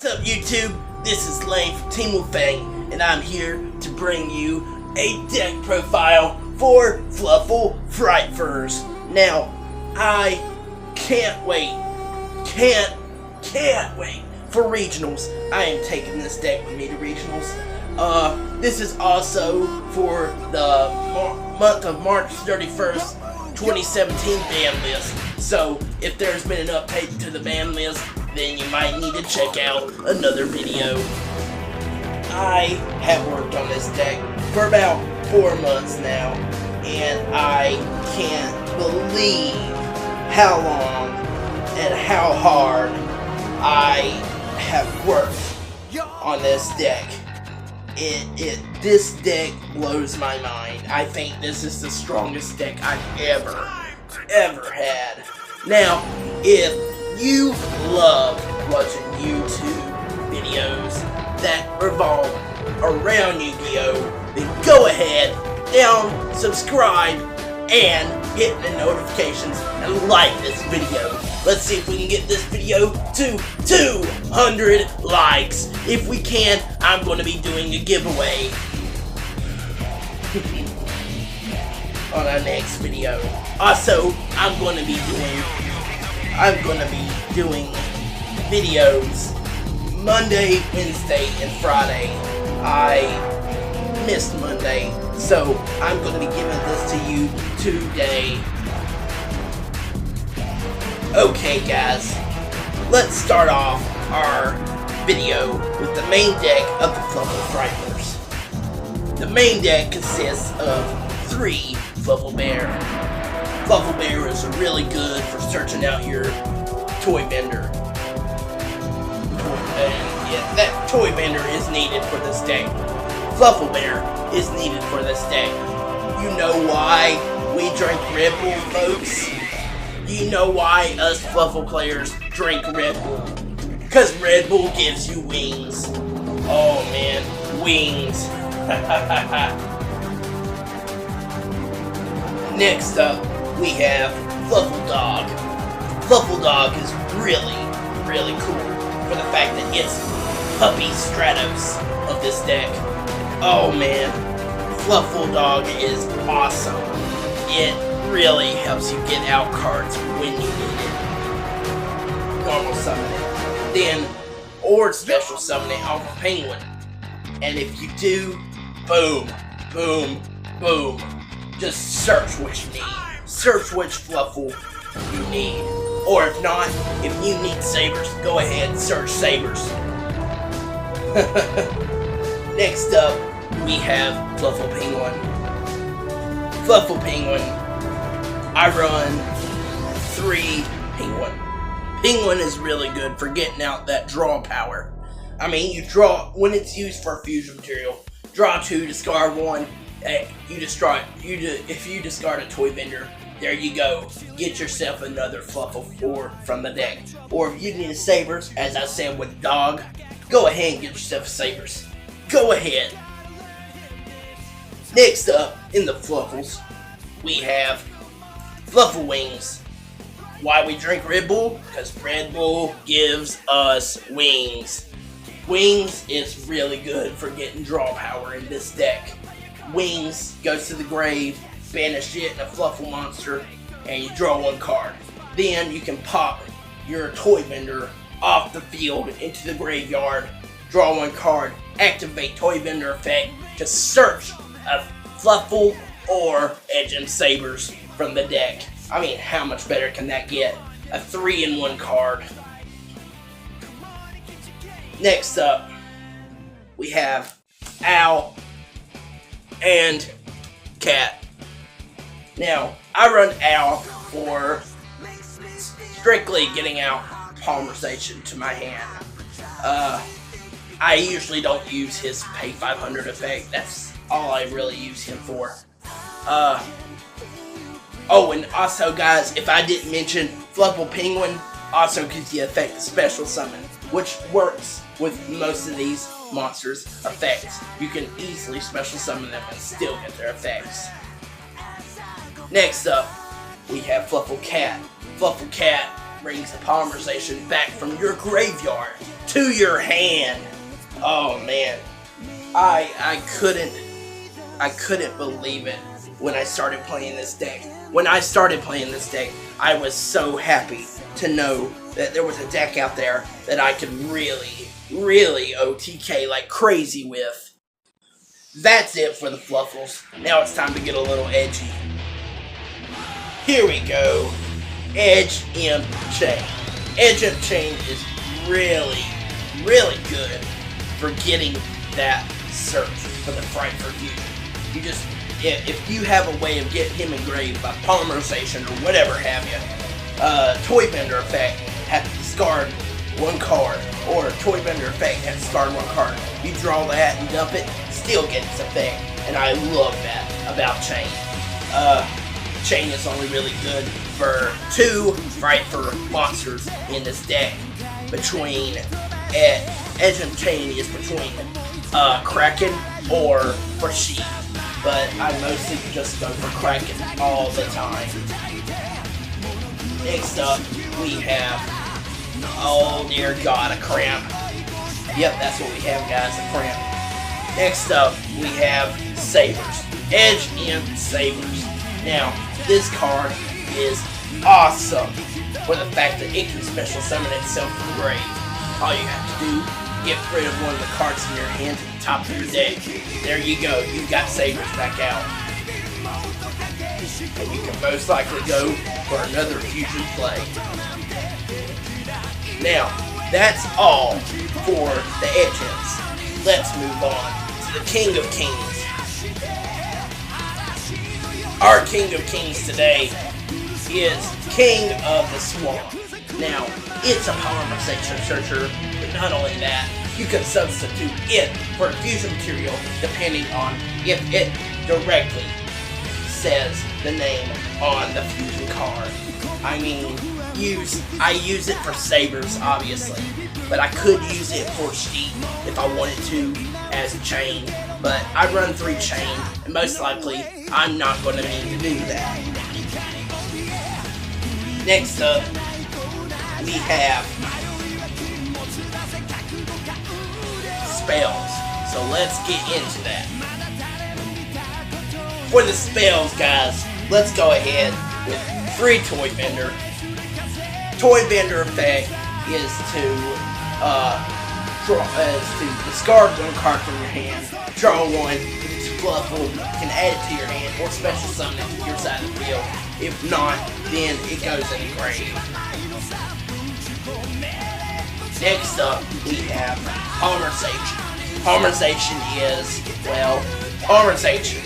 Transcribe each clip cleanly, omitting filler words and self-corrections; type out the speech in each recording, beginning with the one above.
What's up YouTube? This is Lane from Team Wolfang, and I'm here to bring you a deck profile for Fluffal frightfurs. Now, I can't wait for regionals. I am taking this deck with me to regionals. This is also for the month of March 31st, 2017 ban list. So, if there's been an update to the ban list, then you might need to check out another video. I have worked on this deck for about 4 months now, and I can't believe how long and how hard I have worked on this deck. This deck blows my mind. I think this is the strongest deck I've ever had. Now, if you love watching YouTube videos that revolve around Yu-Gi-Oh, then go ahead, subscribe, and hit the notifications and like this video. Let's see if we can get this video to 200 likes. If we can, I'm going to be doing a giveaway on our next video. Also, I'm going to be doing videos Monday, Wednesday, and Friday. I missed Monday, so I'm going to be giving this to you today. Okay guys, let's start off our video with the main deck of the Fluffal frightfurs. The main deck consists of 3 Fluffal Bear. Fluffal Bear is really good for searching out your toy vendor. And yeah, that toy vendor is needed for this deck. Fluffal Bear is needed for this deck. You know why we drink Red Bull, folks? You know why us Fluffal players drink Red Bull? Because Red Bull gives you wings. Oh man, wings. Next up, we have Fluffal Dog. Fluffal Dog is really cool for the fact that it's Puppy Stratos of this deck. Oh man, Fluffal Dog is awesome. It really helps you get out cards when you need it. Normal summon it, or special summon it off a Penguin. And if you do, boom, boom, boom. Just search what you need. Search which Fluffal you need. Or if not, if you need Sabers, go ahead and search Sabers. Next up, we have Fluffal Penguin. Fluffal Penguin, I run 3 Penguin. Penguin is really good for getting out that draw power. I mean, you draw, when it's used for fusion material, draw 2, discard 1, if you discard a toy vendor, there you go. Get yourself another Fluffal 4 from the deck. Or if you need a Sabers, as I said with Dog, go ahead and get yourself a Sabers. Go ahead. Next up, in the Fluffals, we have Fluffal Wings. Why we drink Red Bull? Because Red Bull gives us wings. Wings is really good for getting draw power in this deck. Wings goes to the grave, banish it in a Fluffal monster, and you draw 1 card. Then you can pop your toy vendor off the field into the graveyard, draw 1 card, activate toy vendor effect to search a Fluffal or Edge Sabers from the deck. I mean, how much better can that get? A 3-in-1 card. Next up, we have Owl and Cat. Now, I run Owl for strictly getting out polymerization to my hand. I usually don't use his pay 500 effect. That's all I really use him for. Oh, and also guys, if I didn't mention, Fluffal Penguin also gives the effect of special summon, which works with most of these monsters' effects. You can easily special summon them and still get their effects. Next up, we have Fluffal Cat. Fluffal Cat brings the polymerization back from your graveyard to your hand. Oh man, I couldn't believe it when I started playing this deck. When I started playing this deck, I was so happy to know that there was a deck out there that I could really OTK like crazy with. That's it for the Fluffals. Now it's time to get a little edgy. Here we go. Edge Imp Chain. Edge Imp Chain is really good for getting that search for the frightfur fusion. You just, if you have a way of getting him engraved by polymerization or whatever have you, Toy Bender Effect has to discard one card, or Toy Bender Effect has to discard one card. You draw that and dump it, still get its effect, and I love that about Chain. Chain is only really good for 2 frightfur monsters in this deck. Between Edge and Chain is between Kraken or for Sheep, but I mostly just go for Kraken all the time. Next up, we have, oh dear God, a Cramp. Yep, that's what we have, guys, a Cramp. Next up, we have Sabers. Edge Imp Sabers. Now, this card is awesome for the fact that it can special summon itself from the grave. All you have to do, get rid of one of the cards in your hand at the top of your deck. There you go, you got Sabers back out. And you can most likely go for another fusion play. Now, that's all for the Edge Imps. Let's move on to the King of Kings. Our King of Kings today is King of the Swamp. Now, it's a polymerization searcher, but not only that, you can substitute it for a fusion material depending on if it directly says the name on the fusion card. I mean, I use it for Sabers, obviously, but I could use it for Sheep if I wanted to as a Chain, but I run 3 Chain, and most likely, I'm not going to need to do that. Next up, we have spells, so let's get into that. For the spells, guys, let's go ahead with 3 Toy Bender. Toy Bender Effect is to discard 1 card from your hand, draw 1, it's Fluffal, you can add it to your hand, or special summon it to your side of the field. If not, then it goes in the grave. Next up, we have polymerization. Polymerization is, well, polymerization.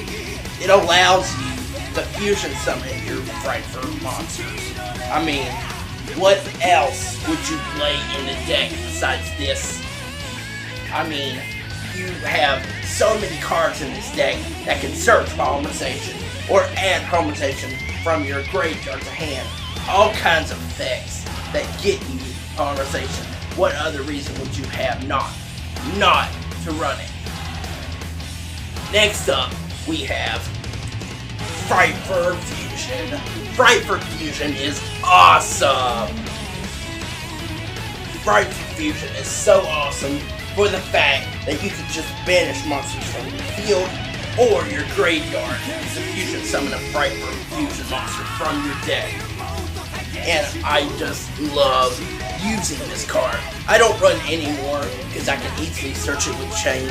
It allows you to fusion summon your frightfur monsters. I mean, what else would you play in the deck besides this? I mean, you have so many cards in this deck that can search polymerization or add polymerization from your graveyard to hand. All kinds of effects that get you polymerization. What other reason would you have not to run it? Next up, we have Frightfur Fusion. Frightfur Fusion is awesome! Frightfur Fusion is so awesome for the fact that you can just banish monsters from your field or your graveyard to fusion summon a Frightfur Fusion monster from your deck. And I just love using this card. I don't run anymore because I can easily search it with Chain,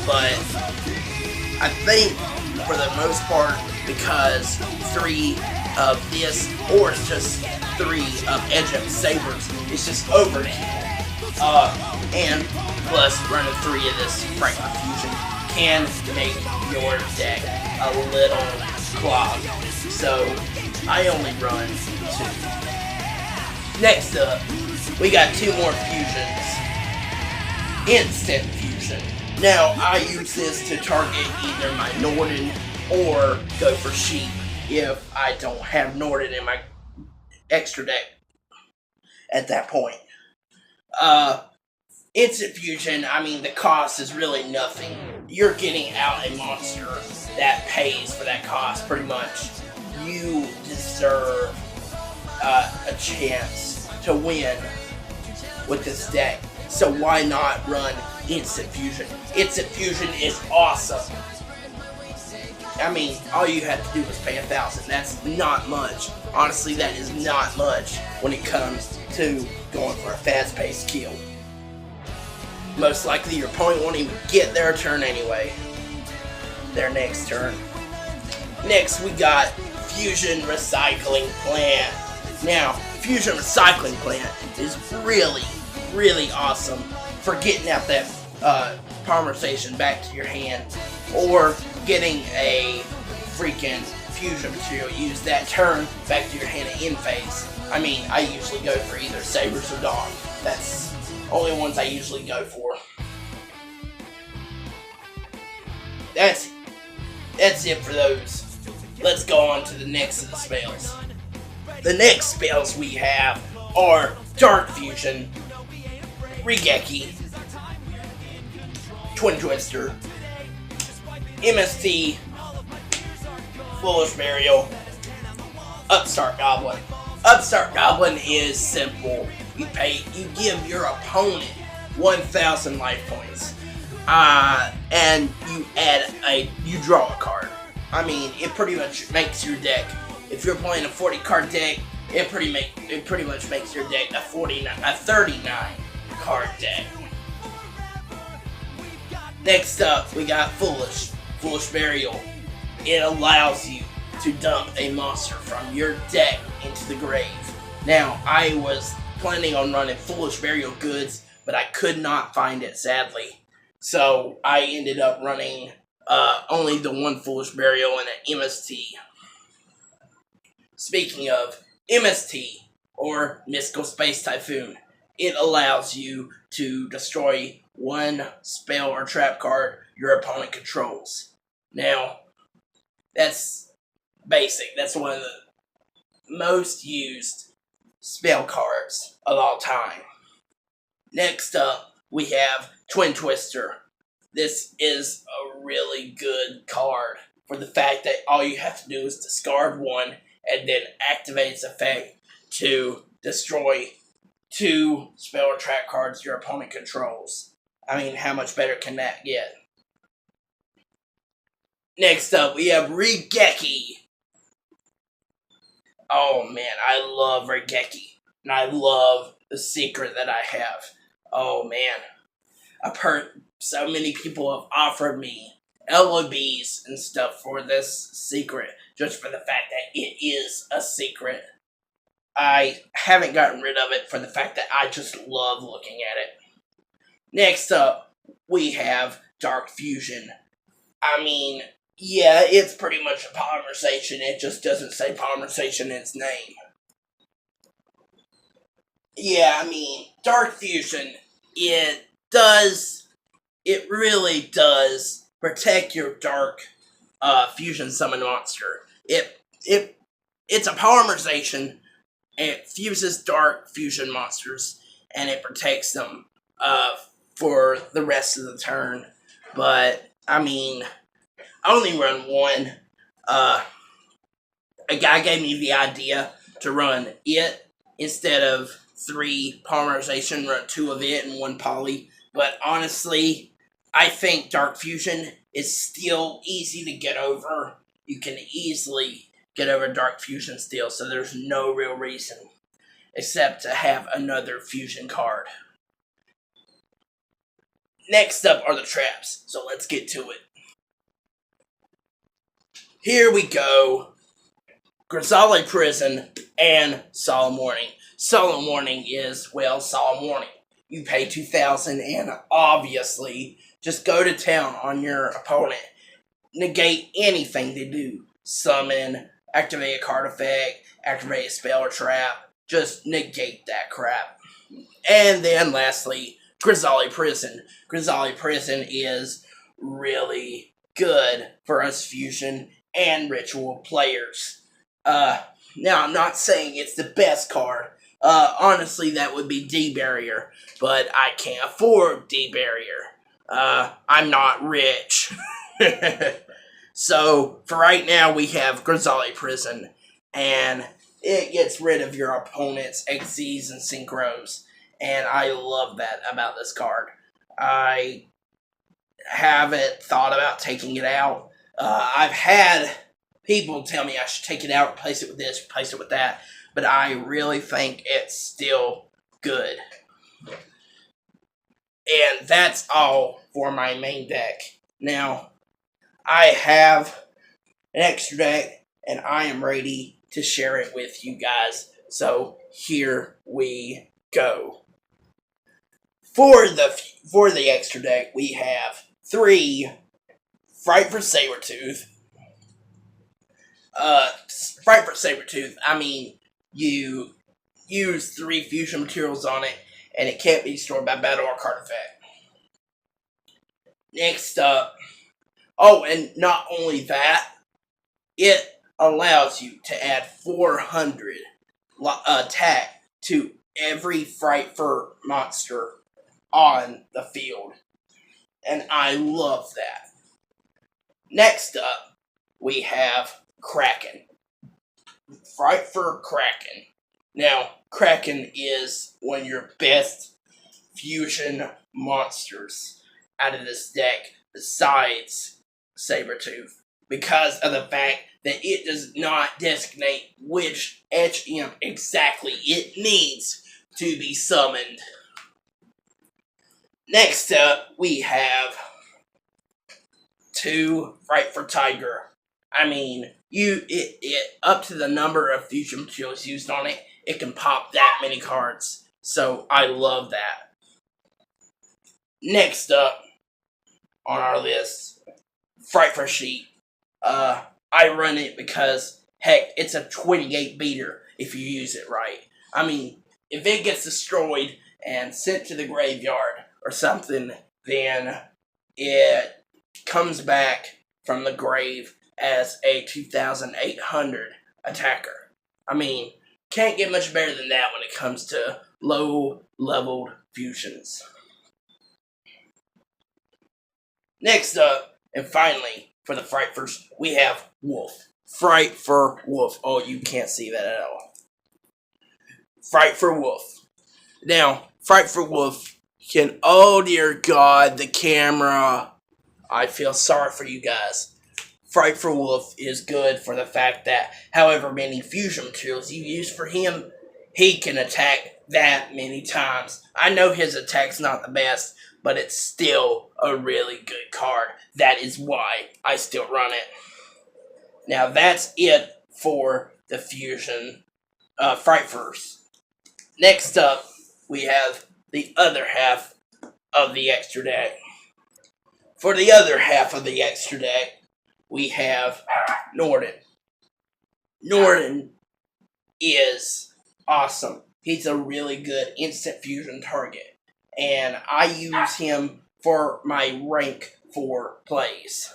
but I think for the most part, because 3 of this, or it's just 3 of Edge Imp Sabers, it's just overkill. And plus running 3 of this Frightfur Fusion can make your deck a little clogged. So I only run 2. Next up, we got 2 more fusions. Instant Fusion. Now, I use this to target either my Norden or go for Sheep if I don't have Norden in my extra deck at that point. Instant Fusion, I mean, the cost is really nothing. You're getting out a monster that pays for that cost, pretty much. You deserve a chance to win with this deck. So why not run Instant Fusion? Instant Fusion is awesome. I mean, all you have to do is pay 1,000. That's not much. Honestly, that is not much when it comes to going for a fast-paced kill. Most likely your opponent won't even get their turn anyway. Their next turn. Next, we got Fusion Recycling Plant. Now, Fusion Recycling Plant is really awesome for getting out that polymerization back to your hand, or getting a freaking fusion material, use that turn back to your hand in phase. I mean, I usually go for either Sabers or Dawn. That's only ones I usually go for. That's it for those. Let's go on to the next of the spells. The next spells we have are Dark Fusion, Rigeki, Twin Twister, MST, Foolish Burial, Upstart Goblin. Upstart Goblin is simple. You give your opponent 1,000 life points, and you draw a card. I mean, it pretty much makes your deck. If you're playing a 40 card deck, it pretty much makes your deck a 39 card deck. Next up, we got Foolish Burial. It allows you to dump a monster from your deck into the grave. Now, I was planning on running Foolish Burial goods, but I could not find it, sadly. So, I ended up running only the one Foolish Burial and an MST. Speaking of MST, or Mystical Space Typhoon, it allows you to destroy one spell or trap card your opponent controls. Now, that's basic. That's one of the most used spell cards of all time. Next up, we have Twin Twister. This is a really good card for the fact that all you have to do is discard one and then activate its effect to destroy two spell or trap cards your opponent controls. I mean, how much better can that get? Next up, we have Rigeki. Oh man, I love Rigeki. And I love the secret that I have. Oh man. I've heard so many people have offered me LOBs and stuff for this secret, just for the fact that it is a secret. I haven't gotten rid of it for the fact that I just love looking at it. Next up, we have Dark Fusion. I mean, yeah, it's pretty much a polymerization. It just doesn't say polymerization in its name. Yeah, I mean, Dark Fusion, it really does protect your Dark Fusion summon monster. It's a polymerization, and it fuses Dark Fusion monsters, and it protects them for the rest of the turn. But, I mean, I only run one. A guy gave me the idea to run it instead of 3 polymerization, run 2 of it and 1 poly. But honestly, I think Dark Fusion is still easy to get over. You can easily get over Dark Fusion still, so there's no real reason except to have another fusion card. Next up are the traps, so let's get to it. Here we go. Grisale Prison and Solemn Warning. Solemn Warning is, well, Solemn Warning. You pay 2,000 and obviously just go to town on your opponent. Negate anything they do. Summon, activate a card effect, activate a spell or trap. Just negate that crap. And then lastly, Grisale Prison. Grisale Prison is really good for us fusion and ritual players. Now I'm not saying it's the best card. Honestly, that would be D-Barrier, but I can't afford D-Barrier. I'm not rich. So, for right now, we have Grisale Prison, and it gets rid of your opponent's XZs and Synchros, and I love that about this card. I haven't thought about taking it out. I've had people tell me I should take it out, replace it with this, replace it with that, but I really think it's still good. And that's all for my main deck. Now, I have an extra deck, and I am ready to share it with you guys. So here we go. For the extra deck, we have 3 frightfur Sabertooth. Frightfur Sabertooth, I mean, you use 3 fusion materials on it, and it can't be destroyed by battle or card effect. Next up, oh, and not only that, it allows you to add 400 attack to every frightfur monster on the field. And I love that. Next up, we have Kraken. Frightfur Kraken. Now, Kraken is one of your best fusion monsters out of this deck besides Sabertooth, because of the fact that it does not designate which HM exactly it needs to be summoned. Next up, we have 2 Frightfur Tiger. I mean, it up to the number of fusion materials used on it, it can pop that many cards. So I love that. Next up on our list, Frightfur Sheep. I run it because, heck, it's a 28 beater if you use it right. I mean, if it gets destroyed and sent to the graveyard or something, then it comes back from the grave as a 2,800 attacker. I mean, can't get much better than that when it comes to low-leveled fusions. Next up, and finally, for the Frightfurs, we have Wolf. Frightfur Wolf. Oh, you can't see that at all. Frightfur Wolf. Now, Frightfur Wolf can... Oh, dear God, the camera. I feel sorry for you guys. Frightfur Wolf is good for the fact that however many fusion materials you use for him, he can attack that many times. I know his attack's not the best, but it's still a really good card. That is why I still run it. Now that's it for the fusion Frightfurs. Next up, we have the other half of the extra deck. For the other half of the extra deck, we have Norden. Norden is awesome. He's a really good instant fusion target, and I use him for my rank 4 plays.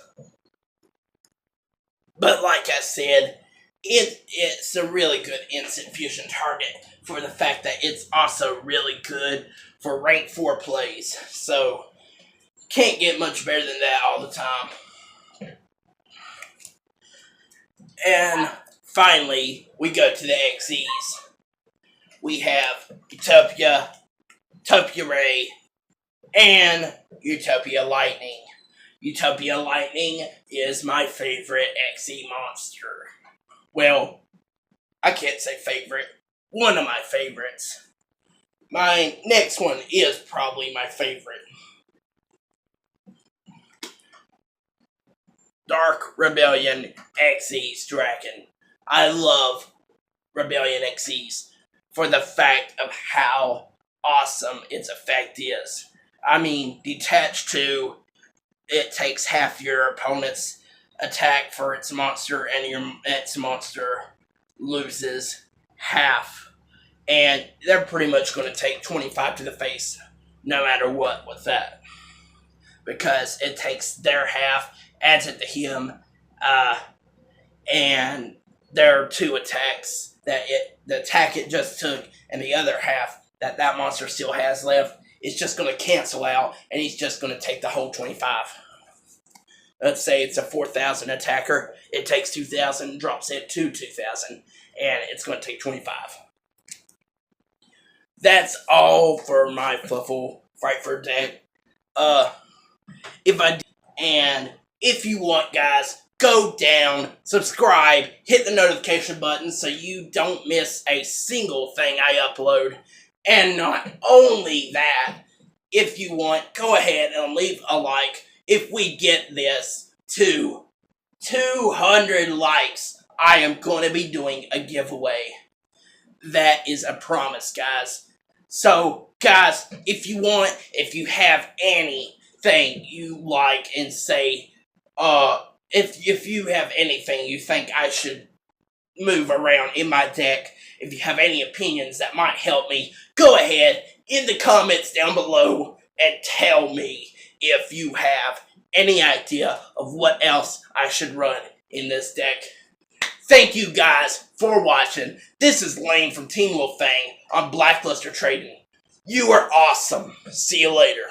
But like I said, it's a really good instant fusion target for the fact that it's also really good for rank 4 plays. So, can't get much better than that all the time. And finally, we go to the XEs. We have Utopia, Utopia Ray, and Utopia Lightning. Utopia Lightning is my favorite XE monster. Well, I can't say favorite. One of my favorites. My next one is probably my favorite. Dark Rebellion XE's Dragon. I love Rebellion XE's for the fact of how awesome its effect is. I mean, detached to, it takes half your opponent's attack for its monster, and its monster loses half. And they're pretty much going to take 25 to the face, no matter what with that. Because it takes their half, adds it to him, and there are 2 attacks that the attack it just took, and the other half that monster still has left, is just going to cancel out, and he's just going to take the whole 25. Let's say it's a 4,000 attacker, it takes 2,000, drops it to 2,000, and it's going to take 25. that's all for my Fluffal frightfur deck. If I and if you want, guys, go down, subscribe, hit the notification button so you don't miss a single thing I upload. And not only that, if you want, go ahead and leave a like. If we get this to 200 likes, I am going to be doing a giveaway. That is a promise, guys. So, guys, if you have anything you like and say, if you have anything you think I should move around in my deck, if you have any opinions that might help me, go ahead in the comments down below and tell me if you have any idea of what else I should run in this deck. Thank you guys for watching. This is Lane from Team Wolfang on Blackluster Trading. You are awesome. See you later.